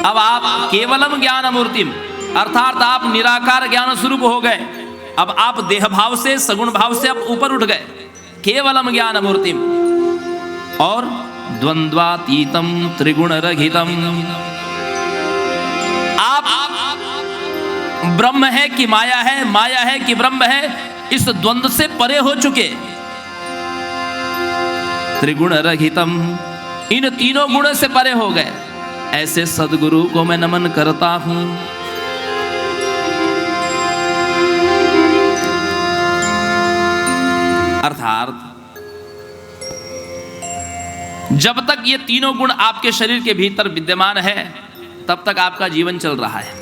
अब आप केवलम ज्ञान मूर्तिम अर्थात आप निराकार ज्ञान स्वरूप हो गए। अब आप देह भाव से सगुण भाव से आप ऊपर उठ गए, केवलम ज्ञान मूर्तिम। और द्वंद्वातीतम त्रिगुण रहितम, आप ब्रह्म है कि माया है, माया है कि ब्रह्म है, इस द्वंद्व से परे हो चुके। त्रिगुण रहितम, इन तीनों गुणों से परे हो गए। ऐसे सदगुरु को मैं नमन करता हूं। अर्थात जब तक ये तीनों गुण आपके शरीर के भीतर विद्यमान है तब तक आपका जीवन चल रहा है।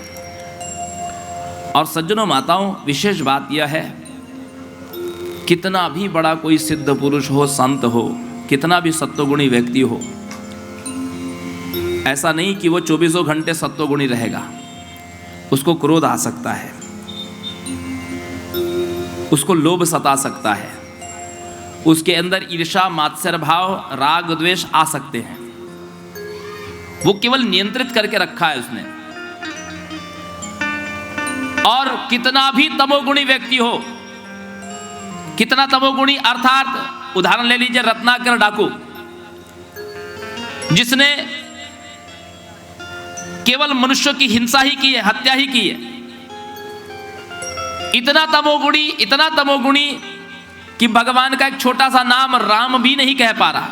और सज्जनों माताओं, विशेष बात यह है, कितना भी बड़ा कोई सिद्ध पुरुष हो, संत हो, कितना भी सत्वगुणी व्यक्ति हो, ऐसा नहीं कि वो 24 घंटे सत्वगुणी रहेगा। उसको क्रोध आ सकता है, उसको लोभ सता सकता है, उसके अंदर ईर्ष्या मात्सर्य भाव राग द्वेष आ सकते हैं। वो केवल नियंत्रित करके रखा है उसने। और कितना भी तमोगुणी व्यक्ति हो, कितना तमोगुणी, अर्थात उदाहरण ले लीजिए रत्नाकर डाकू, जिसने केवल मनुष्य की हिंसा ही की है, हत्या ही की है। इतना तमोगुणी कि भगवान का एक छोटा सा नाम राम भी नहीं कह पा रहा।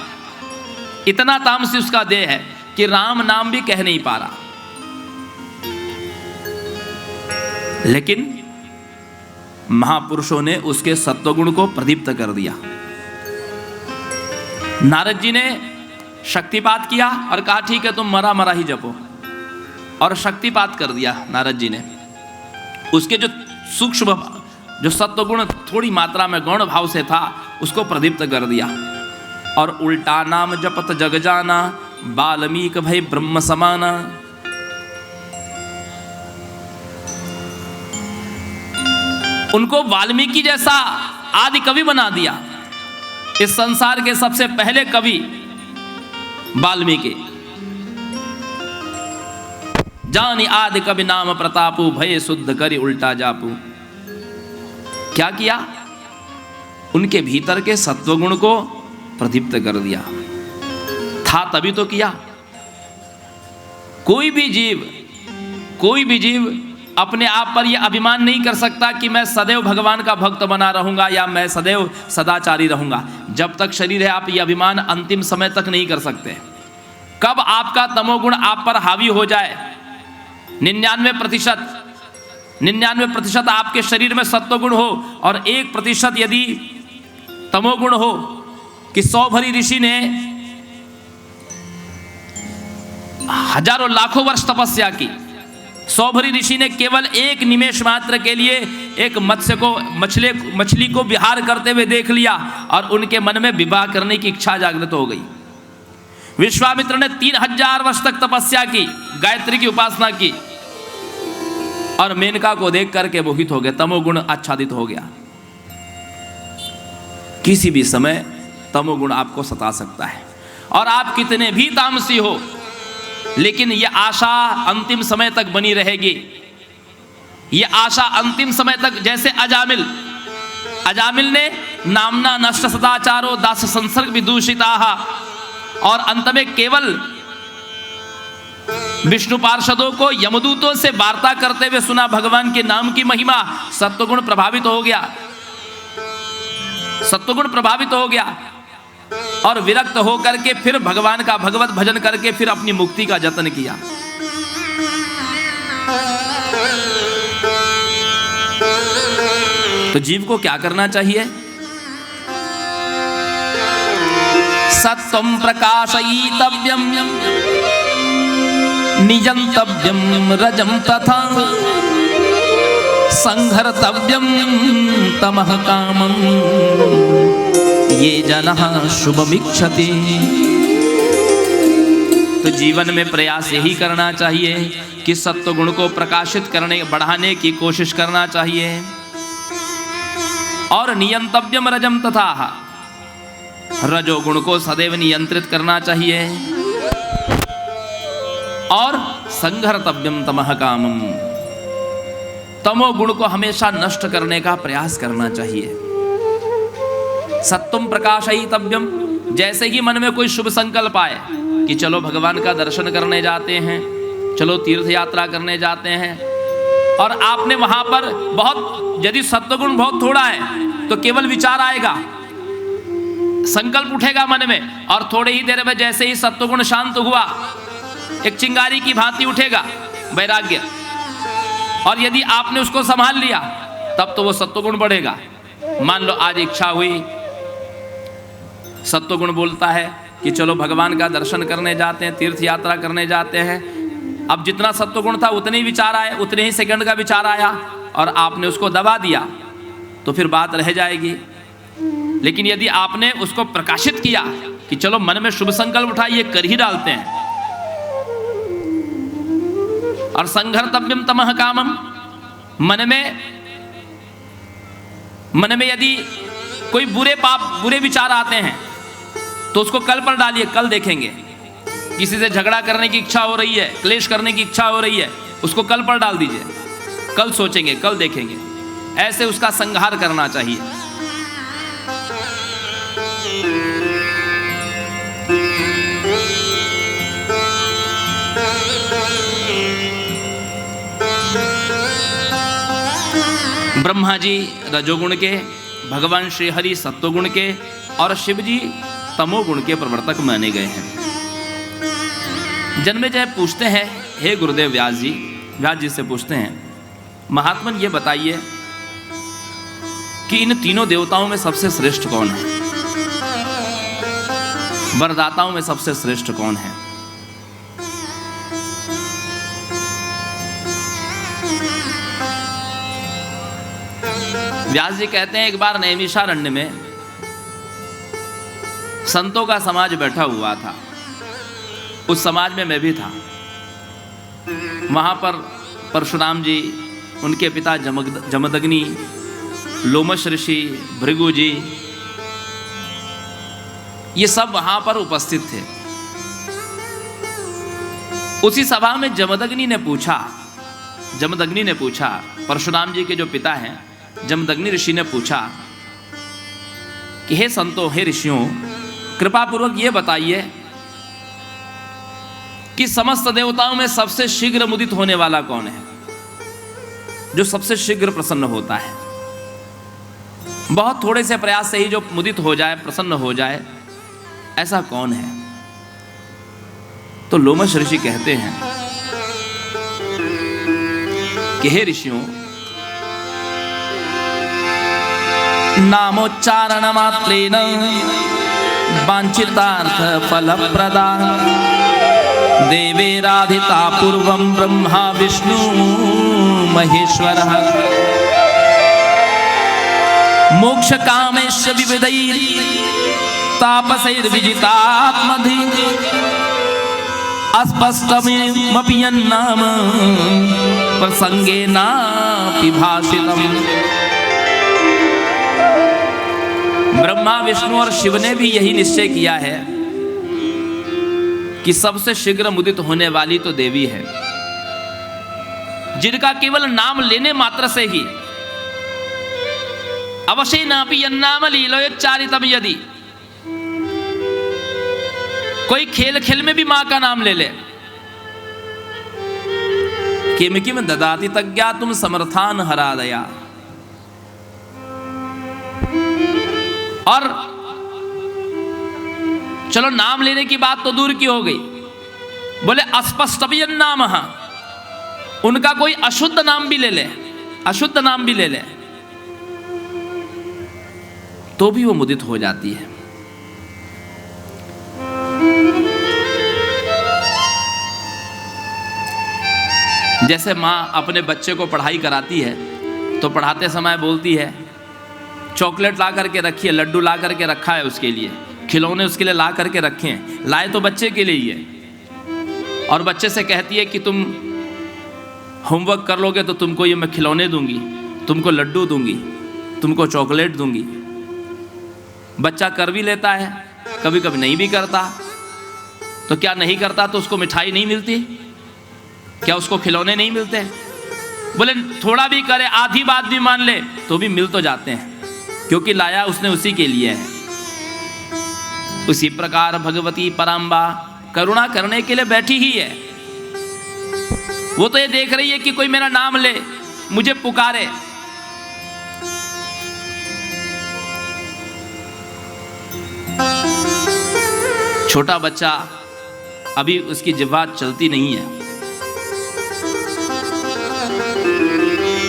इतना तामसी उसका देह है कि राम नाम भी कह नहीं पा रहा। लेकिन महापुरुषों ने उसके सत्वगुण को प्रदीप्त कर दिया। नारद जी ने शक्तिपात किया और कहा ठीक है, तुम मरा मरा ही जपो, और शक्तिपात कर दिया नारद जी ने। उसके जो सूक्ष्म जो सत्वगुण थोड़ी मात्रा में गौण भाव से था उसको प्रदीप्त कर दिया। और उल्टा नाम जपत जग जाना, वाल्मीकि भई ब्रह्म समाना। उनको वाल्मीकि जैसा आदि कवि बना दिया। इस संसार के सबसे पहले कवि वाल्मीकि। जानी आदि कवि नाम प्रतापु, भय शुद्ध करी उल्टा जापू। क्या किया? उनके भीतर के सत्वगुण को प्रदीप्त कर दिया। था तभी तो किया। कोई भी जीव अपने आप पर यह अभिमान नहीं कर सकता कि मैं सदैव भगवान का भक्त बना रहूंगा या मैं सदैव सदाचारी रहूंगा। जब तक शरीर है आप यह अभिमान अंतिम समय तक नहीं कर सकते। कब आपका तमोगुण आप पर हावी हो जाए, 99% आपके शरीर में सत्वगुण हो और 1% यदि तमोगुण हो, कि 100 भरी ऋषि ने हजारों लाखों वर्ष तपस्या की, 100 भरी ऋषि ने केवल एक निमेष मात्र के लिए एक मछली को विहार करते हुए देख लिया और उनके मन में विवाह करने की इच्छा जागृत हो गई। विश्वामित्र ने 3000 वर्ष तक तपस्या की, गायत्री की उपासना की और मेनका को देख करके मोहित हो गए, तमोगुण आच्छादित हो गया। किसी भी समय तमोगुण आपको सता सकता है और आप कितने भी तामसी हो, लेकिन यह आशा अंतिम समय तक बनी रहेगी। यह आशा अंतिम समय तक, जैसे अजामिल ने नामना नष्ट सदाचारो दास संसर्ग विदूषिता, और अंत में केवल विष्णु पार्षदों को यमदूतों से वार्ता करते हुए सुना भगवान के नाम की महिमा। सत्वगुण प्रभावित हो गया और विरक्त होकर के फिर भगवान का भगवत भजन करके फिर अपनी मुक्ति का जतन किया। तो जीव को क्या करना चाहिए? सत्वं प्रकाशयितव्यं निजंतव्यं रजं तथा संहर्तव्यं तमः कामं ये जनः शुभमिच्छति। तो जीवन में प्रयास यही करना चाहिए कि सत्व गुण को प्रकाशित करने बढ़ाने की कोशिश करना चाहिए। और नियंतव्यम रजम तथा, रजोगुण को सदैव नियंत्रित करना चाहिए। और संघर्तव्यम तमः कामम। तमोगुण को हमेशा नष्ट करने का प्रयास करना चाहिए। सत्वम प्रकाशयितव्यम, जैसे ही मन में कोई शुभ संकल्प आए कि चलो भगवान का दर्शन करने जाते हैं, चलो तीर्थ यात्रा करने जाते हैं, और आपने वहां पर बहुत, यदि सत्वगुण बहुत थोड़ा है तो केवल विचार आएगा, संकल्प उठेगा मन में, और थोड़ी ही देर में जैसे ही सत्वगुण शांत हुआ, एक चिंगारी की भांति उठेगा वैराग्य, और यदि आपने उसको संभाल लिया तब तो वो सत्वगुण बढ़ेगा। मान लो आज इच्छा हुई, सत्वगुण बोलता है कि चलो भगवान का दर्शन करने जाते हैं, तीर्थ यात्रा करने जाते हैं। अब जितना सत्वगुण था उतने ही विचार आए, उतने ही सेकंड का विचार आया, और आपने उसको दबा दिया तो फिर बात रह जाएगी। लेकिन यदि आपने उसको प्रकाशित किया कि चलो मन में शुभ संकल्प उठाइए, कर ही डालते हैं, और संघर्तव्यम तमः कामम, मन में यदि कोई बुरे विचार आते हैं तो उसको कल पर डालिए, कल देखेंगे। किसी से झगड़ा करने की इच्छा हो रही है, क्लेश करने की इच्छा हो रही है, उसको कल पर डाल दीजिए, कल सोचेंगे, कल देखेंगे। ऐसे उसका संहार करना चाहिए। ब्रह्मा जी रजोगुण के, भगवान श्री हरि सत्वगुण के, और शिव जी तमोगुण के प्रवर्तक माने गए हैं। जन्मेजय पूछते हैं, हे गुरुदेव व्यास जी से पूछते हैं, महात्मन ये बताइए कि इन तीनों देवताओं में सबसे श्रेष्ठ कौन है? वरदाताओं में सबसे श्रेष्ठ कौन है? व्यास जी कहते हैं, एक बार नैमिषारण्य में संतों का समाज बैठा हुआ था। उस समाज में मैं भी था। वहां पर परशुराम जी, उनके पिता जमदग्नि, लोमश ऋषि, भृगु जी, ये सब वहां पर उपस्थित थे। उसी सभा में जमदग्नि ने पूछा, परशुराम जी के जो पिता हैं जमदग्नि ऋषि ने पूछा कि हे संतों, हे ऋषियों, कृपा पूर्वक ये बताइए कि समस्त देवताओं में सबसे शीघ्र मुदित होने वाला कौन है, जो सबसे शीघ्र प्रसन्न होता है, बहुत थोड़े से प्रयास से ही जो मुदित हो जाए, प्रसन्न हो जाए, ऐसा कौन है? तो लोमश ऋषि कहते हैं कि हे ऋषियों, नामोच्चारण मात्रेण वांछितार्थ फलप्रदा देवैराधिता पूर्वं ब्रह्मा विष्णु महेश्वरः मोक्ष कामेश्च विविधैः तापसैर्विजितात्मधिः अस्पष्टमपि यन्नाम प्रसंगेनापि भाषितम्। ब्रह्मा, विष्णु और शिव ने भी यही निश्चय किया है कि सबसे शीघ्र मुदित होने वाली तो देवी है, जिनका केवल नाम लेने मात्र से ही अवश्य नापि यन्नाम लीलोच्चारितम, यदि कोई खेल खेल में भी मां का नाम ले ले, किम किम ददाति तज्ञातुम समर्थान हरादया। और चलो नाम लेने की बात तो दूर की हो गई, बोले अस्पष्टव्यन नाम, उनका कोई अशुद्ध नाम भी ले ले, अशुद्ध नाम भी ले ले तो भी वो मुदित हो जाती है। जैसे माँ अपने बच्चे को पढ़ाई कराती है तो पढ़ाते समय बोलती है, चॉकलेट ला करके रखी है, लड्डू ला करके रखा है उसके लिए, खिलौने उसके लिए ला करके रखे हैं, लाए तो बच्चे के लिए ही है, और बच्चे से कहती है कि तुम होमवर्क कर लोगे तो तुमको ये मैं खिलौने दूंगी, तुमको लड्डू दूंगी, तुमको चॉकलेट दूंगी। बच्चा कर भी लेता है, कभी कभी नहीं भी करता, तो क्या नहीं करता तो उसको मिठाई नहीं मिलती? क्या उसको खिलौने नहीं मिलते? बोले थोड़ा भी करे, आधी बात भी मान ले तो भी मिल तो जाते हैं, क्योंकि लाया उसने उसी के लिए है। उसी प्रकार भगवती पराम्बा करुणा करने के लिए बैठी ही है। वो तो ये देख रही है कि कोई मेरा नाम ले, मुझे पुकारे। छोटा बच्चा, अभी उसकी जिह्वा चलती नहीं है।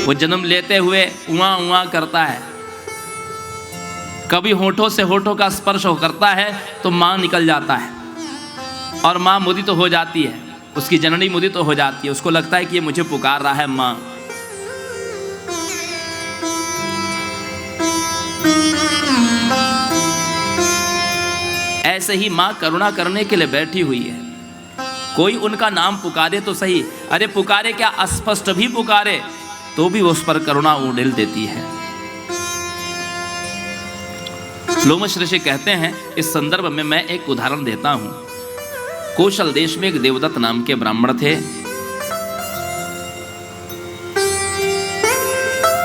वो जन्म लेते हुए उआ उआ करता है, कभी होठों से होठों का स्पर्श करता है तो माँ निकल जाता है, और माँ मुदित तो हो जाती है, उसकी जननी मुदित तो हो जाती है। उसको लगता है कि ये मुझे पुकार रहा है माँ। ऐसे ही माँ करुणा करने के लिए बैठी हुई है। कोई उनका नाम पुकारे तो सही, अरे पुकारे क्या, अस्पष्ट भी पुकारे तो भी उस पर करुणा उड़ेल देती है। लोमश ऋषि कहते हैं, इस संदर्भ में मैं एक उदाहरण देता हूं। कौशल देश में एक देवदत्त नाम के ब्राह्मण थे।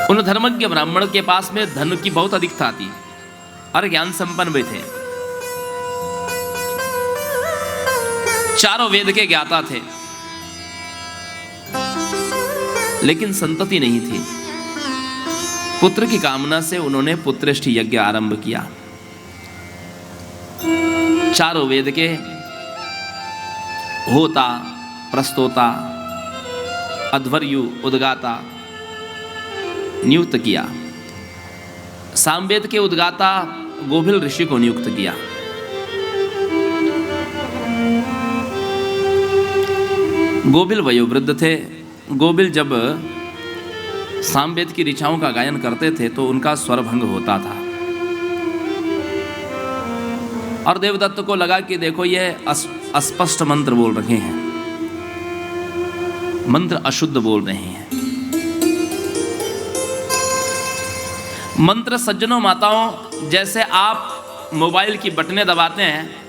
उन धर्मज्ञ ब्राह्मण के पास में धन की बहुत अधिकता थी और ज्ञान संपन्न भी थे। चारों वेद के ज्ञाता थे, लेकिन संतति नहीं थी। पुत्र की कामना से उन्होंने पुत्रेष्टि यज्ञ आरंभ किया। चारों वेद के होता, प्रस्तोता, अध्वर्यु, उद्गाता नियुक्त किया। सामवेद के उद्गाता गोभिल ऋषि को नियुक्त किया। गोभिल वयोवृद्ध थे। गोभिल जब सामवेद की ऋचाओं का गायन करते थे तो उनका स्वर भंग होता था, और देवदत्त को लगा कि देखो ये अस्पष्ट मंत्र बोल रहे हैं, मंत्र अशुद्ध बोल रहे हैं। मंत्र सज्जनों माताओं, जैसे आप मोबाइल की बटनें दबाते हैं